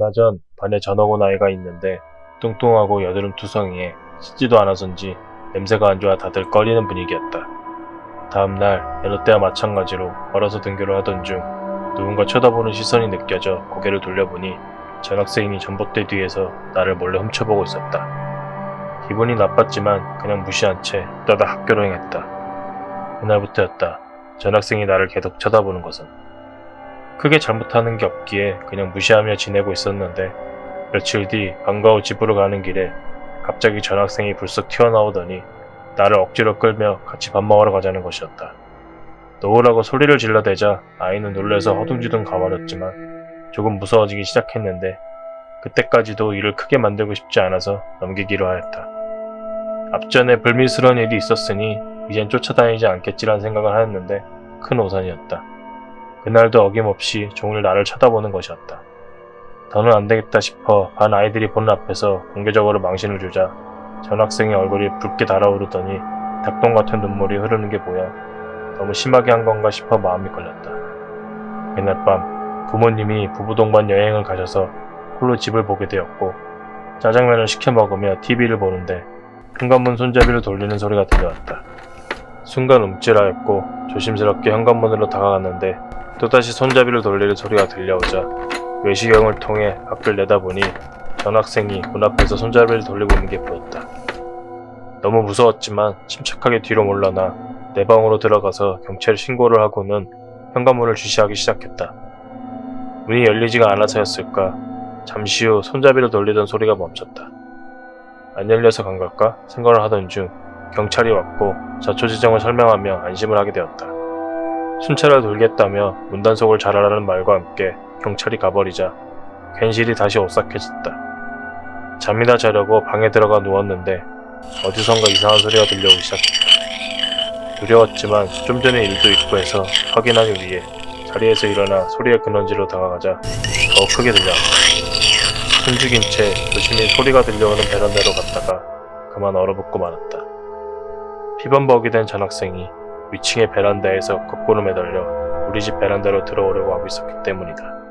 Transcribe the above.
얼마 전 반에 전학 온 아이가 있는데 뚱뚱하고 여드름 투성이에 씻지도 않아서인지 냄새가 안 좋아 다들 꺼리는 분위기였다. 다음날 여느 때와 마찬가지로 걸어서 등교를 하던 중 누군가 쳐다보는 시선이 느껴져 고개를 돌려보니 전학생이 전봇대 뒤에서 나를 몰래 훔쳐보고 있었다. 기분이 나빴지만 그냥 무시한 채 떠다 학교로 행했다. 그날부터였다. 전학생이 나를 계속 쳐다보는 것은. 크게 잘못하는 게 없기에 그냥 무시하며 지내고 있었는데 며칠 뒤 방과 후 집으로 가는 길에 갑자기 전학생이 불쑥 튀어나오더니 나를 억지로 끌며 같이 밥 먹으러 가자는 것이었다. 놓으라고 소리를 질러대자 아이는 놀라서 허둥지둥 가버렸지만 조금 무서워지기 시작했는데 그때까지도 일을 크게 만들고 싶지 않아서 넘기기로 하였다. 앞전에 불미스러운 일이 있었으니 이젠 쫓아다니지 않겠지란 생각을 하였는데 큰 오산이었다. 그날도 어김없이 종일 나를 쳐다보는 것이었다. 더는 안되겠다 싶어 반 아이들이 보는 앞에서 공개적으로 망신을 주자 전학생의 얼굴이 붉게 달아오르더니 닭똥 같은 눈물이 흐르는 게 보여 너무 심하게 한 건가 싶어 마음이 걸렸다. 그날 밤 부모님이 부부 동반 여행을 가셔서 홀로 집을 보게 되었고 짜장면을 시켜 먹으며 TV를 보는데 현관문 손잡이를 돌리는 소리가 들려왔다. 순간 움찔하였고 조심스럽게 현관문으로 다가갔는데 또다시 손잡이를 돌리는 소리가 들려오자 외시경을 통해 밖을 내다보니 전학생이 문 앞에서 손잡이를 돌리고 있는 게 보였다. 너무 무서웠지만 침착하게 뒤로 물러나 내 방으로 들어가서 경찰에 신고를 하고는 현관문을 주시하기 시작했다. 문이 열리지가 않아서였을까 잠시 후 손잡이를 돌리던 소리가 멈췄다. 안 열려서 간 걸까 생각을 하던 중 경찰이 왔고 자초지종을 설명하며 안심을 하게 되었다. 순찰을 돌겠다며 문단속을 잘하라는 말과 함께 경찰이 가버리자 괜시리 다시 오싹해졌다. 잠이나 자려고 방에 들어가 누웠는데 어디선가 이상한 소리가 들려오기 시작했다. 두려웠지만 좀 전에 일도 있고 해서 확인하기 위해 자리에서 일어나 소리의 근원지로 다가가자 더 크게 들려왔다. 숨죽인 채 조심히 소리가 들려오는 베란다로 갔다가 그만 얼어붙고 말았다. 피범벅이 된 전학생이 위층의 베란다에서 거꾸로 매달려 우리 집 베란다로 들어오려고 하고 있었기 때문이다.